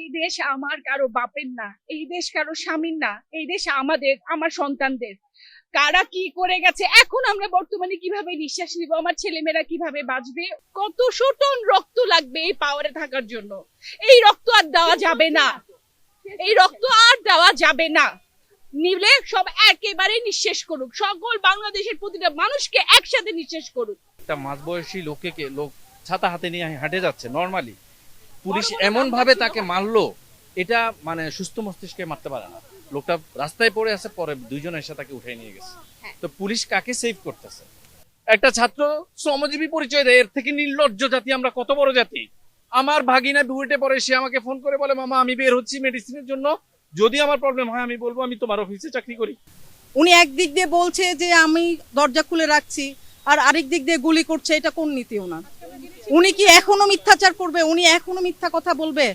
এই দেশ আমার কারো বাপের না, এই দেশ কারো স্বামীর না, এই দেশ আমাদের, আমার সন্তানদের। কারা কি করে গেছে, এখন আমরা বর্তমানে কিভাবে নিঃশ্বাস নিব, আমার ছেলেমেয়েরা কিভাবে বাঁচবে? কত টন রক্ত লাগবে এই পাওয়ারে থাকার জন্য? এই রক্ত আর দেওয়া যাবে না, এই রক্ত আর দেওয়া যাবে না। নিলে সব একেবারে নিঃশেষ করুক, সকল বাংলাদেশের প্রতিটা মানুষকে একসাথে নিঃশেষ করুক। একটা মাঝবয়সী লোক ছাতা হাতে নিয়ে হাঁটে যাচ্ছে নরমালি, পুলিশ এমন ভাবে তাকে মারলো, এটা মানে সুস্থ মস্তিষ্কে মারতে পারে না। লোকটা রাস্তায় পড়ে আছে, পরে দুইজন এসে তাকে উঠিয়ে নিয়ে গেছে। তো পুলিশ কাকে সেভ করতেছে? একটা ছাত্র শ্রমজীবী পরিচয় দেয়, এর থেকে নির্লজ্জ জাতি আমরা কত বড় জাতি। আমার ভাগিনা বুয়েটে পড়ে, সে আমাকে ফোন করে বলে, মামা আমি বের হচ্ছি মেডিসিনের জন্য, যদি আমার প্রবলেম হয় আমি বলবো আমি তোমার অফিসে চাকরি করি। উনি একদিক দিয়ে বলছে যে আমি দরজা খুলে রাখছি, আর আরেক দিক দিয়ে গুলি করছে। এটা কোন নীতি ওনার? উনি কি এখনো মিথ্যাচার করবে? উনি এখনো মিথ্যা কথা বলবে?